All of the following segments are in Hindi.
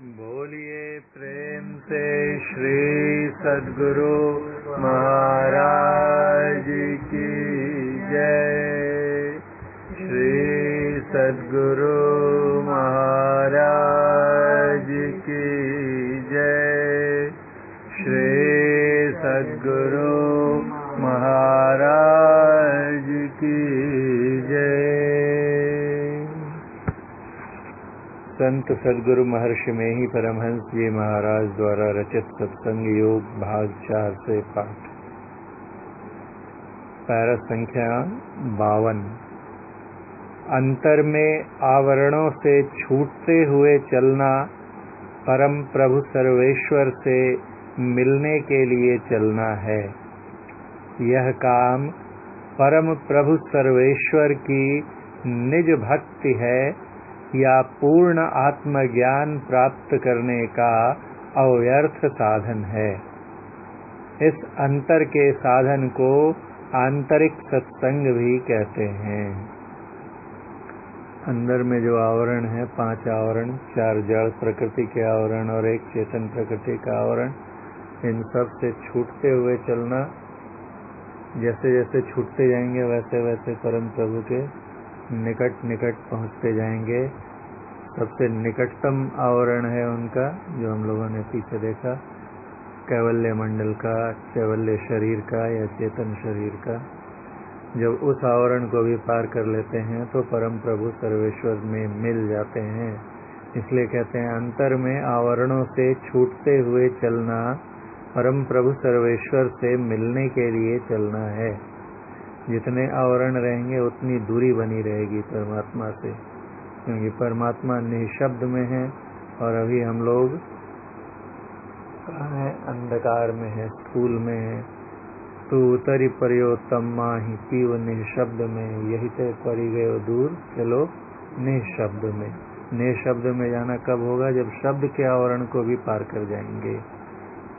बोलिए प्रेम से श्री सद्गुरु महाराज की जय। श्री सद्गुरु महाराज की जय। श्री सद्गुरु महाराज की जय। संत सद्गुरु महर्षि में ही परमहंस जी महाराज द्वारा रचित सत्संग योग भाग 4 से पाठ। पैरा संख्या 52। अंतर में आवरणों से छूटते हुए चलना परम प्रभु सर्वेश्वर से मिलने के लिए चलना है। यह काम परम प्रभु सर्वेश्वर की निज भक्ति है या पूर्ण आत्मज्ञान प्राप्त करने का अव्यर्थ साधन है। इस अंतर के साधन को आंतरिक सत्संग भी कहते हैं। अंदर में जो आवरण है, 5 आवरण, 4 जड़ प्रकृति के आवरण और 1 चेतन प्रकृति का आवरण, इन सब से छूटते हुए चलना। जैसे जैसे छूटते जाएंगे वैसे वैसे परम प्रभु के निकट निकट पहुंचते जाएंगे। सबसे निकटतम आवरण है उनका, जो हम लोगों ने पीछे देखा, कैवल्य मंडल का, कैवल्य शरीर का या चेतन शरीर का। जब उस आवरण को भी पार कर लेते हैं तो परम प्रभु सर्वेश्वर में मिल जाते हैं। इसलिए कहते हैं अंतर में आवरणों से छूटते हुए चलना परम प्रभु सर्वेश्वर से मिलने के लिए चलना है। जितने आवरण रहेंगे उतनी दूरी बनी रहेगी परमात्मा से, क्योंकि परमात्मा निःशब्द में है और अभी हम लोग कहाँ हैं? अंधकार में है, स्थूल में है। तू उतरी परियोतम माही पीव निःशब्द में, यही ते परी गयो दूर चलो निःशब्द में। निःशब्द में जाना कब होगा? जब शब्द के आवरण को भी पार कर जाएंगे।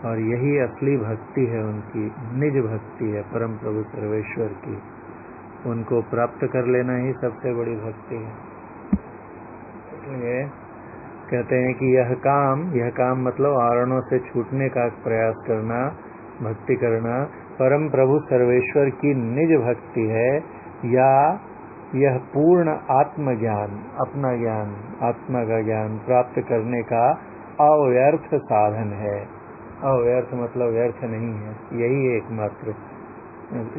और यही असली भक्ति है, उनकी निज भक्ति है परम प्रभु सर्वेश्वर की। उनको प्राप्त कर लेना ही सबसे बड़ी भक्ति है। इसलिए कहते हैं कि यह काम मतलब आवरणों से छूटने का प्रयास करना, भक्ति करना परम प्रभु सर्वेश्वर की निज भक्ति है, या यह पूर्ण आत्मज्ञान, अपना ज्ञान, आत्मा का ज्ञान प्राप्त करने का अव्यर्थ साधन है। अव्यर्थ मतलब व्यर्थ नहीं है, यही एकमात्र।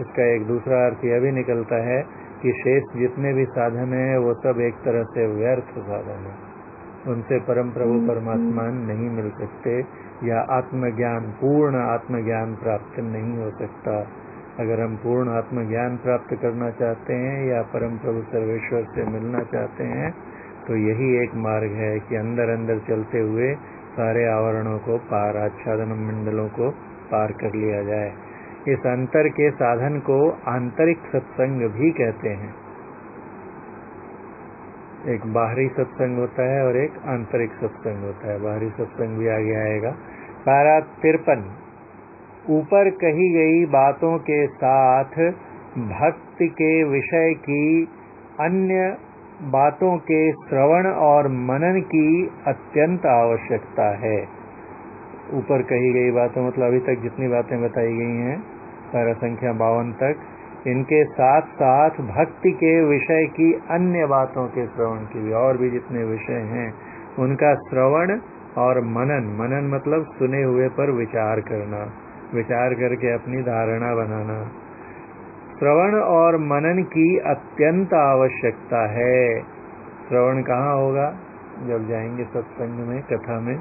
इसका एक दूसरा अर्थ यह भी निकलता है कि शेष जितने भी साधन हैं वो सब एक तरह से व्यर्थ साधन है। उनसे परम प्रभु परमात्मा नहीं मिल सकते, या आत्मज्ञान, पूर्ण आत्मज्ञान प्राप्त नहीं हो सकता। अगर हम पूर्ण आत्मज्ञान प्राप्त करना चाहते हैं या परम प्रभु सर्वेश्वर से मिलना चाहते हैं तो यही एक मार्ग है कि अंदर अंदर चलते हुए सारे आवरणों को पार, आच्छादन मंडलों को पार कर लिया जाए। इस अंतर के साधन को आंतरिक सत्संग भी कहते हैं। एक बाहरी सत्संग होता है और एक आंतरिक सत्संग होता है। बाहरी सत्संग भी आगे आएगा। पारा 53। ऊपर कही गई बातों के साथ भक्ति के विषय की अन्य बातों के श्रवण और मनन की अत्यंत आवश्यकता है। ऊपर कही गई बातों मतलब अभी तक जितनी बातें बताई गई हैं पैरा संख्या 52 तक, इनके साथ साथ भक्ति के विषय की अन्य बातों के श्रवण की भी, और भी जितने विषय हैं उनका श्रवण और मनन। मनन मतलब सुने हुए पर विचार करना, विचार करके अपनी धारणा बनाना। श्रवण और मनन की अत्यंत आवश्यकता है। श्रवण कहाँ होगा? जब जाएंगे सत्संग में, कथा में।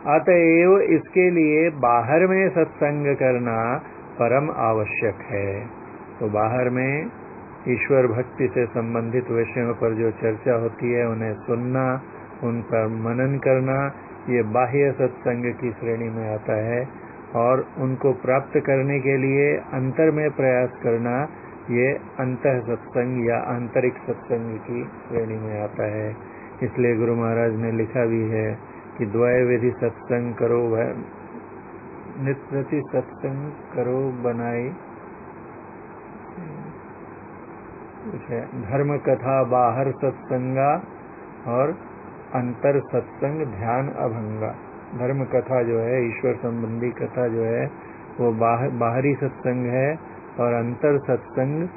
अतएव इसके लिए बाहर में सत्संग करना परम आवश्यक है। तो बाहर में ईश्वर भक्ति से संबंधित विषयों पर जो चर्चा होती है उन्हें सुनना, उन पर मनन करना, ये बाह्य सत्संग की श्रेणी में आता है। और उनको प्राप्त करने के लिए अंतर में प्रयास करना, ये अंतः सत्संग या आंतरिक सत्संग की श्रेणी में आता है। इसलिए गुरु महाराज ने लिखा भी है कि द्वय विधि सत्संग करो, वह नित प्रति सत्संग करो बनाई, कुछ है, धर्म कथा बाहर सत्संगा और अंतर सत्संग ध्यान अभंगा। धर्म कथा जो है, ईश्वर संबंधी कथा जो है, वो बाहरी सत्संग है, और अंतर सत्संग,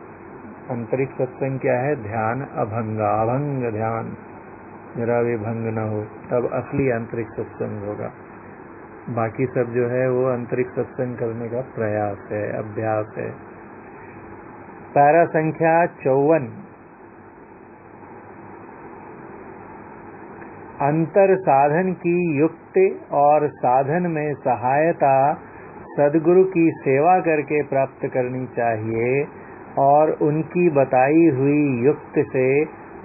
आंतरिक सत्संग क्या है? ध्यान अभंगा। अभंग ध्यान, जरा भी भंग न हो, तब असली आंतरिक सत्संग होगा। बाकी सब जो है वो आंतरिक सत्संग करने का प्रयास है, अभ्यास है। पैरा संख्या 54। अंतर साधन की युक्ति और साधन में सहायता सद्गुरु की सेवा करके प्राप्त करनी चाहिए, और उनकी बताई हुई युक्ति से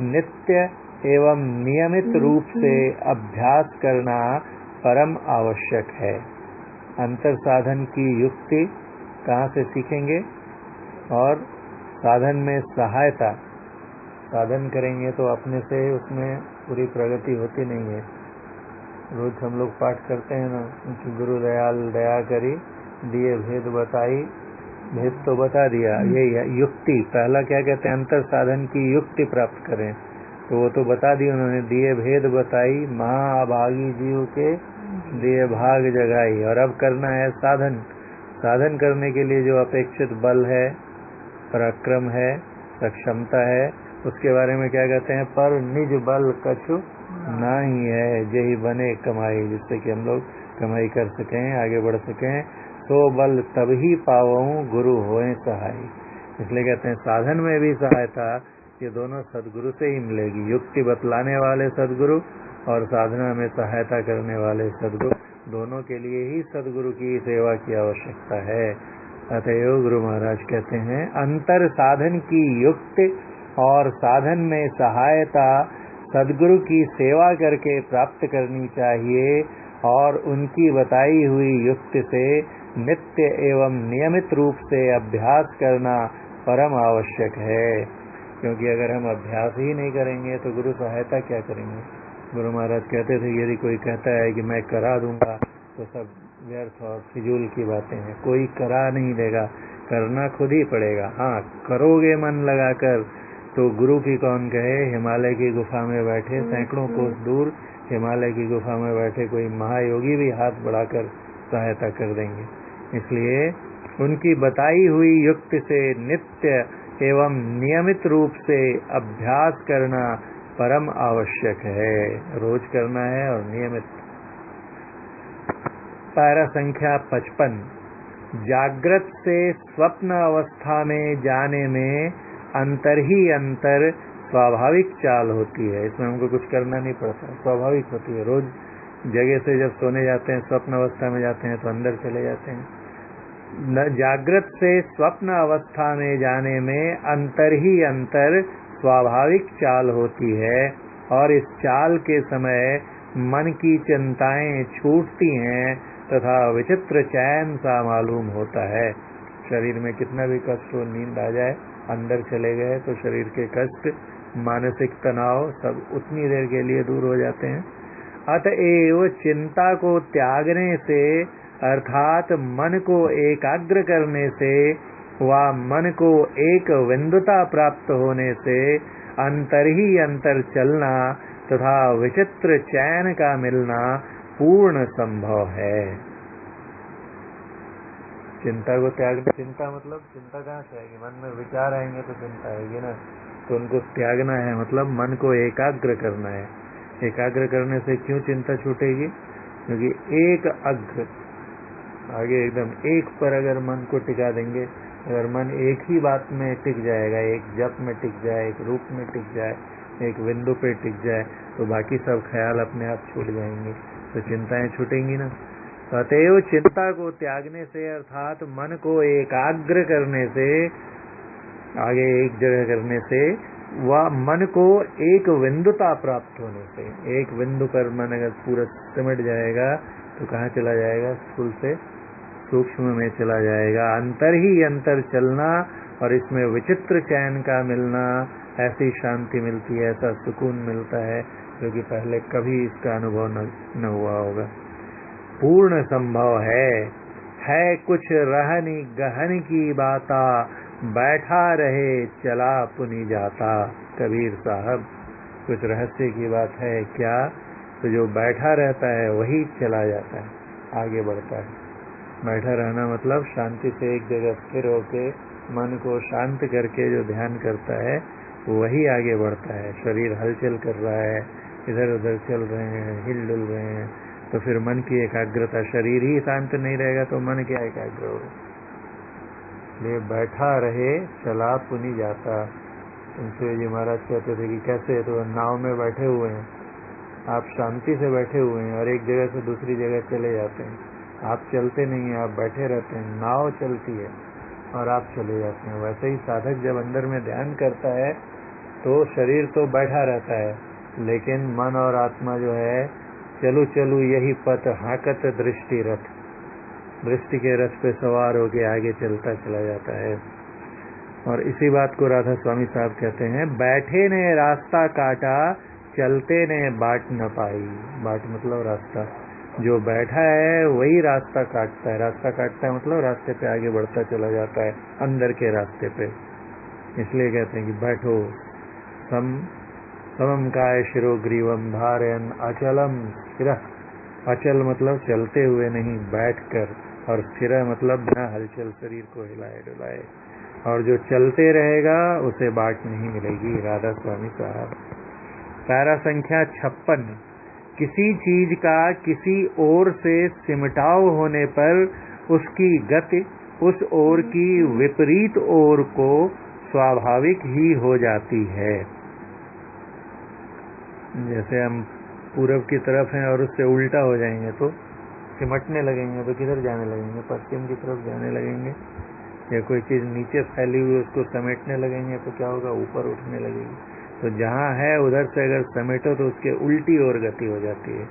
नित्य एवं नियमित रूप से अभ्यास करना परम आवश्यक है। अंतर साधन की युक्ति कहाँ से सीखेंगे? और साधन में सहायता, साधन करेंगे तो अपने से उसमें पूरी प्रगति होती नहीं है। रोज हम लोग पाठ करते हैं ना कि गुरु दयाल दया करी, दिए भेद बताई, भेद तो बता दिया। ये युक्ति, पहला क्या कहते हैं? अंतर साधन की युक्ति प्राप्त करें, तो वो तो बता दी उन्होंने। दिए भेद बताई, महाअभागी जीव के दिए भाग जगाई। और अब करना है साधन। साधन करने के लिए जो अपेक्षित बल है, पराक्रम है, सक्षमता है, उसके बारे में क्या कहते हैं? पर निज बल कछु नहीं है, यही बने कमाई, जिससे कि हम लोग कमाई कर सकें, आगे बढ़ सकें। तो बल तभी पावऊं गुरु होए सहाय। इसलिए कहते हैं साधन में भी सहायता, ये दोनों सदगुरु से ही मिलेगी। युक्ति बतलाने वाले सदगुरु और साधना में सहायता करने वाले सदगुरु, दोनों के लिए ही सदगुरु की सेवा की आवश्यकता है। अतएव गुरु महाराज कहते हैं अंतर साधन की युक्ति और साधन में सहायता सदगुरु की सेवा करके प्राप्त करनी चाहिए, और उनकी बताई हुई युक्ति से नित्य एवं नियमित रूप से अभ्यास करना परम आवश्यक है। क्योंकि अगर हम अभ्यास ही नहीं करेंगे तो गुरु सहायता क्या करेंगे? गुरु महाराज कहते थे यदि कोई कहता है कि मैं करा दूंगा, तो सब व्यर्थ और फिजूल की बातें हैं। कोई करा नहीं देगा, करना खुद ही पड़ेगा। हाँ, करोगे मन लगाकर तो गुरु की कौन कहे? हिमालय की गुफा में बैठे, सैकड़ों कोस दूर हिमालय की गुफा में बैठे कोई महायोगी भी हाथ बढ़ाकर सहायता कर देंगे। इसलिए उनकी बताई हुई युक्ति से नित्य एवं नियमित रूप से अभ्यास करना परम आवश्यक है। रोज करना है और नियमित। पैरा संख्या 55। जागृत से स्वप्न अवस्था में जाने में अंतर ही अंतर स्वाभाविक चाल होती है। इसमें हमको कुछ करना नहीं पड़ता, स्वाभाविक होती है। रोज जगह से जब सोने जाते हैं, स्वप्न अवस्था में जाते हैं, तो अंदर चले जाते हैं। जागृत से स्वप्न अवस्था में जाने में अंतर ही अंतर स्वाभाविक चाल होती है, और इस चाल के समय मन की चिंताएं छूटती हैं तथा विचित्र चैन सा मालूम होता है। शरीर में कितना भी कष्ट हो, नींद आ जाए, अंदर चले गए तो शरीर के कष्ट, मानसिक तनाव सब उतनी देर के लिए दूर हो जाते हैं। अतएव चिंता को त्यागने से, अर्थात मन को एकाग्र करने से व मन को एक विन्दुता प्राप्त होने से अंतर ही अंतर चलना तथा विचित्र चैन का मिलना पूर्ण संभव है। चिंता को त्यागना, चिंता मतलब चिंता कहाँ से आएगी? मन में विचार आएंगे तो चिंता आएगी ना। तो उनको त्यागना है, मतलब मन को एकाग्र करना है। एकाग्र करने से क्यों चिंता छूटेगी? क्योंकि एक अग्र, आगे एकदम एक पर अगर मन को टिका देंगे, अगर मन एक ही बात में टिक जाएगा, एक जप में टिक जाए, एक रूप में टिक जाए, एक बिंदु पे टिक जाए, तो बाकी सब ख्याल अपने आप छूट जाएंगे, तो चिंताएं छूटेंगी ना। अतएव चिंता को त्यागने से, अर्थात मन को एकाग्र करने से, आगे एक जगह करने से, वह मन को एक बिंदुता प्राप्त होने से, एक बिंदु पर मन अगर पूरा सिमट जाएगा तो कहाँ चला जाएगा? स्थूल से सूक्ष्म में चला जाएगा। अंतर ही अंतर चलना, और इसमें विचित्र चैन का मिलना, ऐसी शांति मिलती है, ऐसा सुकून मिलता है जो कि पहले कभी इसका अनुभव न हुआ होगा। पूर्ण संभव है कुछ रहनी गहन की बाता, बैठा रहे चला पुनी जाता। कबीर साहब, कुछ रहस्य की बात है क्या? तो जो बैठा रहता है वही चला जाता है, आगे बढ़ता है। बैठा रहना मतलब शांति से एक जगह स्थिर होके मन को शांत करके जो ध्यान करता है वही आगे बढ़ता है। शरीर हलचल कर रहा है, इधर उधर चल रहे हैं, हिल डुल रहे हैं, तो फिर मन की एकाग्रता, शरीर ही शांत नहीं रहेगा तो मन क्या एकाग्र होगा। इसलिए बैठा रहे चला पुनि जाता। तुमसे जी महाराज कहते थे कि कैसे, तो नाव में बैठे हुए हैं आप, शांति से बैठे हुए हैं और एक जगह से दूसरी जगह चले जाते हैं। आप चलते नहीं हैं, आप बैठे रहते हैं, नाव चलती है और आप चले जाते हैं। वैसे ही साधक जब अंदर में ध्यान करता है तो शरीर तो बैठा रहता है, लेकिन मन और आत्मा जो है चलू चलू यही पथ हाकत दृष्टि रथ, दृष्टि के रथ पे सवार होके आगे चलता चला जाता है। और इसी बात को राधा स्वामी साहब कहते हैं, बैठे ने रास्ता काटा चलते ने बाट न पाई। बाट मतलब रास्ता, जो बैठा है वही रास्ता काटता है। रास्ता काटता है मतलब रास्ते पे आगे बढ़ता चला जाता है, अंदर के रास्ते पे। इसलिए कहते हैं कि बैठो समम काय शिरो ग्रीवम धारयन अचलम स्थिर। अचल मतलब चलते हुए नहीं, बैठकर, और स्थिर मतलब बिना हलचल शरीर को हिलाए डुलाए। और जो चलते रहेगा उसे बाट नहीं मिलेगी। राधा स्वामी साहब। पैरा संख्या 56। किसी चीज का किसी ओर से सिमटाव होने पर उसकी गति उस ओर की विपरीत ओर को स्वाभाविक ही हो जाती है। जैसे हम पूरब की तरफ हैं और उससे उल्टा हो जाएंगे तो सिमटने लगेंगे, तो किधर जाने लगेंगे? पश्चिम की तरफ जाने लगेंगे। या कोई चीज नीचे फैली हुई उसको समेटने लगेंगे तो क्या होगा? ऊपर उठने लगेगी। तो जहाँ है उधर से अगर समेटो तो उसके उल्टी ओर गति हो जाती है।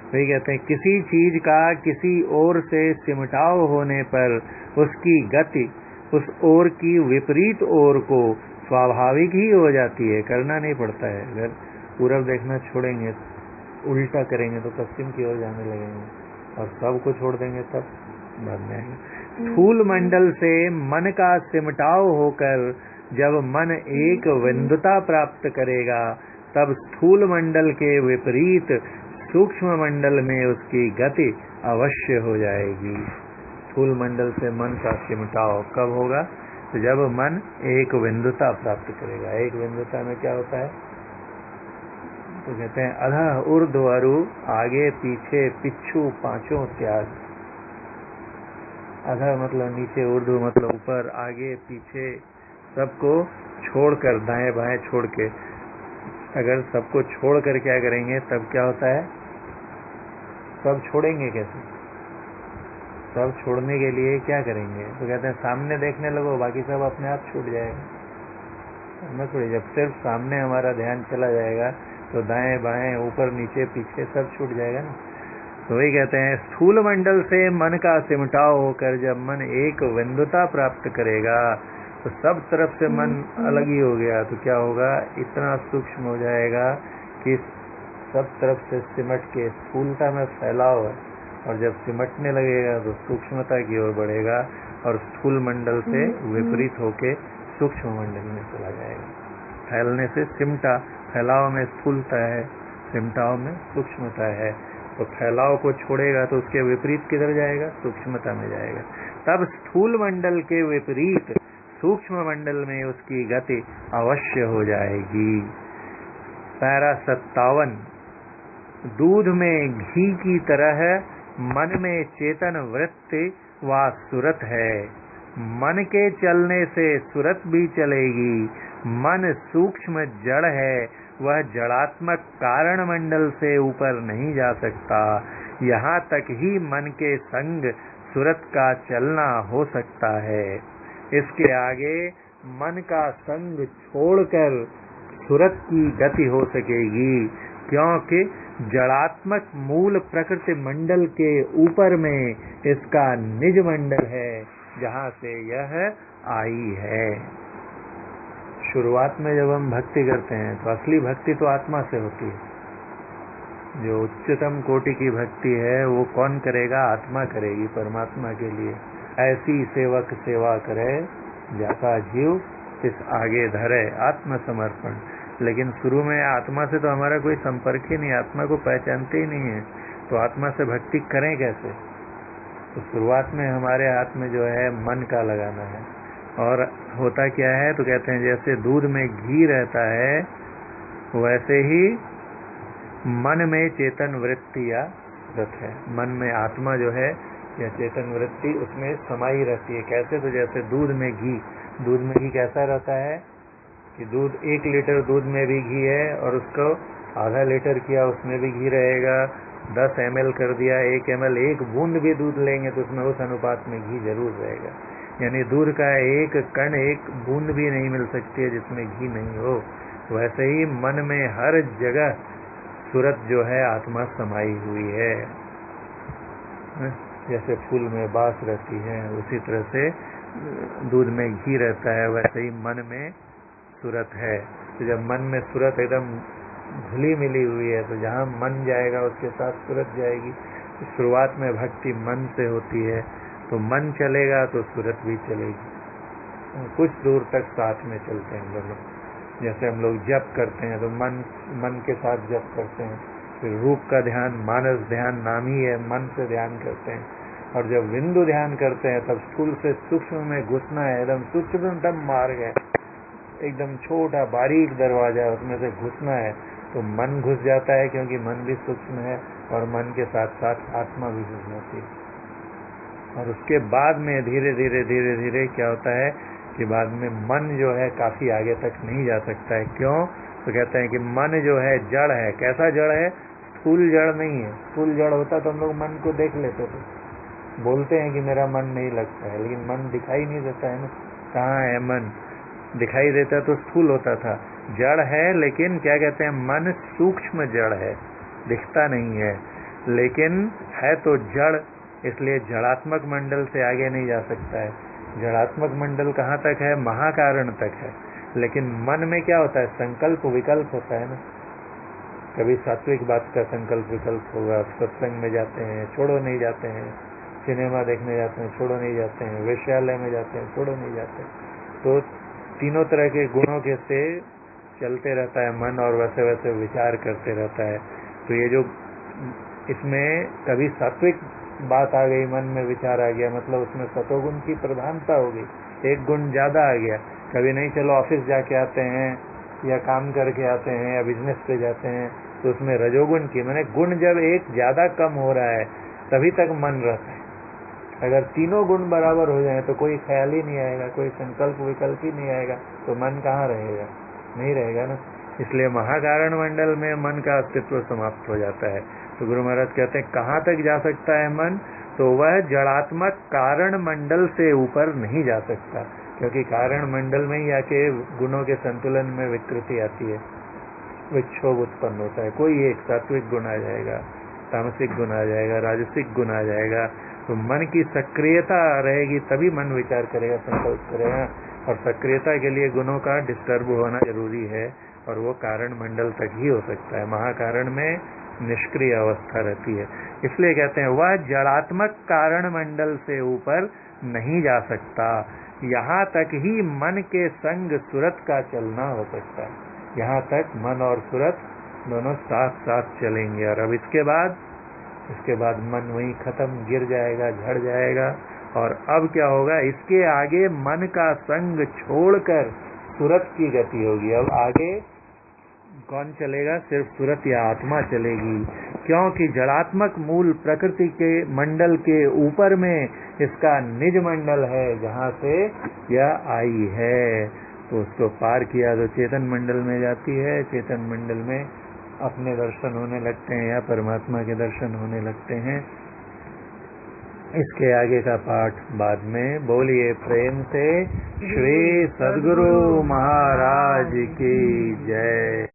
वही कहते हैं, किसी चीज का किसी ओर से सिमटाव होने पर उसकी गति उस ओर की विपरीत ओर को स्वाभाविक ही हो जाती है, करना नहीं पड़ता है। अगर पूरब देखना छोड़ेंगे, उल्टा करेंगे तो पश्चिम की ओर जाने लगेंगे, और सब को छोड़ देंगे तब बाद में आएंगे। स्थूल मंडल से मन का सिमटाव होकर जब मन एक विंदुता प्राप्त करेगा, तब स्थूल मंडल के विपरीत सूक्ष्म मंडल में उसकी गति अवश्य हो जाएगी। स्थूल मंडल से मन का सिमटाव कब होगा? तो जब मन एक विंदुता प्राप्त करेगा। एक विंदुता में क्या होता है? तो कहते हैं अधः ऊर्ध्व अरु, आगे पीछे पिच्छू पांचों त्याग। अधः मतलब नीचे, ऊर्ध्व मतलब ऊपर, आगे पीछे सबको छोड़कर, दाएं बाएं छोड़ के। अगर सबको छोड़कर क्या करेंगे तब क्या होता है? सब छोड़ेंगे कैसे? सब छोड़ने के लिए क्या करेंगे? तो कहते हैं सामने देखने लगो, बाकी सब अपने आप छूट जाएगा। न थोड़ी, जब सिर्फ सामने हमारा ध्यान चला जाएगा तो दाएं बाएं ऊपर नीचे पीछे सब छूट जाएगा ना। तो वही कहते हैं, स्थूल मंडल से मन का सिमटाव होकर जब मन एक विंदुता प्राप्त करेगा तो सब तरफ से मन अलग ही हो गया। तो क्या होगा? इतना सूक्ष्म हो जाएगा कि सब तरफ से सिमट के स्थूलता में फैलाव है, और जब सिमटने लगेगा तो सूक्ष्मता की ओर बढ़ेगा और स्थूल मंडल से विपरीत होके सूक्ष्म मंडल में चला जाएगा। फैलने से सिमटा, फैलाव में स्थूलता है, सिमटाव में सूक्ष्मता है। तो फैलाव को छोड़ेगा तो उसके विपरीत किधर जाएगा? सूक्ष्मता में जाएगा। तब स्थूल मंडल के विपरीत सूक्ष्म मंडल में उसकी गति अवश्य हो जाएगी। पैरा 57। दूध में घी की तरह मन में चेतन वृत्ति व सुरत है। मन के चलने से सुरत भी चलेगी। मन सूक्ष्म जड़ है, वह जड़ात्मक कारण मंडल से ऊपर नहीं जा सकता। यहाँ तक ही मन के संग सुरत का चलना हो सकता है। इसके आगे मन का संग छोड़कर सुरत की गति हो सकेगी, क्योंकि जड़ात्मक मूल प्रकृति मंडल के ऊपर में इसका निज मंडल है, जहाँ से यह आई है। शुरुआत में जब हम भक्ति करते हैं तो असली भक्ति तो आत्मा से होती है। जो उच्चतम कोटि की भक्ति है वो कौन करेगा? आत्मा करेगी, परमात्मा के लिए। ऐसी सेवक सेवा करे, जाता जीव इस आगे धरे, आत्मसमर्पण। लेकिन शुरू में आत्मा से तो हमारा कोई संपर्क ही नहीं, आत्मा को पहचानते ही नहीं है, तो आत्मा से भक्ति करें कैसे? तो शुरुआत में हमारे हाथ में जो है मन का लगाना है। और होता क्या है, तो कहते हैं जैसे दूध में घी रहता है वैसे ही मन में चेतन वृत्ति या रत है। मन में आत्मा जो है या चेतन वृत्ति उसमें समाई रहती है। कैसे? तो जैसे दूध में घी कैसा रहता है कि दूध 1 लीटर दूध में भी घी है और उसको आधा लीटर किया उसमें भी घी रहेगा, 10 ml कर दिया 1 ml, 1 बूंद भी दूध लेंगे तो उसमें उस अनुपात में घी जरूर रहेगा। यानी दूध का एक कण 1 बूंद भी नहीं मिल सकती है जिसमें घी नहीं हो। वैसे ही मन में हर जगह सूरत जो है आत्मा समाई हुई है। जैसे फूल में बास रहती है उसी तरह से दूध में घी रहता है, वैसे ही मन में सूरत है। तो जब मन में सूरत एकदम घुली मिली हुई है तो जहाँ मन जाएगा उसके साथ सूरत जाएगी। तो शुरुआत में भक्ति मन से होती है, तो मन चलेगा तो सूरत भी चलेगी। कुछ दूर तक साथ में चलते हैं दोनों। जैसे हम लोग जप करते हैं तो मन के साथ जप करते हैं, फिर रूप का ध्यान, मानस ध्यान नाम ही है, मन से ध्यान करते हैं। और जब बिंदु ध्यान करते हैं तब स्थूल से सूक्ष्म में घुसना है, एकदम सूक्ष्मतम मार्ग है, एकदम छोटा बारीक दरवाजा है, उसमें से घुसना है। तो मन घुस जाता है क्योंकि मन भी सूक्ष्म है और मन के साथ साथ आत्मा भी घुस जाती है। और उसके बाद में धीरे धीरे क्या होता है कि बाद में मन जो है काफी आगे तक नहीं जा सकता है। क्यों? तो कहते हैं कि मन जो है जड़ है। कैसा जड़ है? स्थूल जड़ नहीं है। स्थूल जड़ होता तो हम लोग मन को देख लेते थे, बोलते हैं कि मेरा मन नहीं लगता है, लेकिन मन दिखाई नहीं देता है ना। कहाँ है मन? दिखाई देता तो स्थूल होता था। जड़ है, लेकिन क्या कहते हैं, मन सूक्ष्म जड़ है, दिखता नहीं है, लेकिन है तो जड़, इसलिए जड़ात्मक मंडल से आगे नहीं जा सकता है। जड़ात्मक मंडल कहाँ तक है? महाकारण तक है। लेकिन मन में क्या होता है? संकल्प विकल्प होता है ना। कभी सात्विक बात का संकल्प विकल्प होगा, सत्संग में जाते हैं छोड़ो नहीं जाते हैं, सिनेमा देखने जाते हैं छोड़ो नहीं जाते हैं, वेश्यालय में जाते हैं छोड़ो नहीं जाते हैं। तो तीनों तरह के गुणों के से चलते रहता है मन और वैसे वैसे विचार करते रहता है। तो ये जो इसमें कभी सात्विक बात आ गई, मन में विचार आ गया, मतलब उसमें सतोगुण की प्रधानता हो गई, एक गुण ज्यादा आ गया। कभी नहीं, चलो ऑफिस जाके आते हैं या काम करके आते हैं या बिजनेस पे जाते हैं, तो उसमें रजोगुण की, मैंने गुण जब एक ज्यादा कम हो रहा है तभी तक मन रहता है। अगर तीनों गुण बराबर हो जाए तो कोई ख्याल ही नहीं आएगा, कोई संकल्प विकल्प ही नहीं आएगा, तो मन कहाँ रहेगा? नहीं रहेगा ना। इसलिए महाकारण मंडल में मन का अस्तित्व समाप्त हो जाता है। तो गुरु महाराज कहते हैं कहाँ तक जा सकता है मन? तो वह जड़ात्मक कारण मंडल से ऊपर नहीं जा सकता, क्योंकि कारण मंडल में ही आके गुणों के संतुलन में विकृति आती है, विक्षोभ उत्पन्न होता है। कोई एक सात्विक गुण आ जाएगा, तामसिक गुण आ जाएगा, राजसिक गुण आ जाएगा, तो मन की सक्रियता रहेगी तभी मन विचार करेगा, संकल्प करेगा। और सक्रियता के लिए गुणों का डिस्टर्ब होना जरूरी है, और वो कारण मंडल तक ही हो सकता है। महाकारण में निष्क्रिय अवस्था रहती है। इसलिए कहते हैं वह जड़ात्मक कारण मंडल से ऊपर नहीं जा सकता। यहाँ तक ही मन के संग सूरत का चलना हो सकता है। यहाँ तक मन और सूरत दोनों साथ साथ चलेंगे। और अब इसके बाद मन वहीं खत्म, गिर जाएगा, झड़ जाएगा। और अब क्या होगा? इसके आगे मन का संग छोड़कर सूरत की गति होगी। अब आगे कौन चलेगा? सिर्फ सूरत या आत्मा चलेगी, क्योंकि जड़ात्मक मूल प्रकृति के मंडल के ऊपर में इसका निज मंडल है, जहाँ से यह आई है। तो उसको पार किया तो चेतन मंडल में जाती है, चेतन मंडल में अपने दर्शन होने लगते हैं या परमात्मा के दर्शन होने लगते हैं। इसके आगे का पाठ बाद में। बोलिए प्रेम से श्री सद्गुरु महाराज की जय।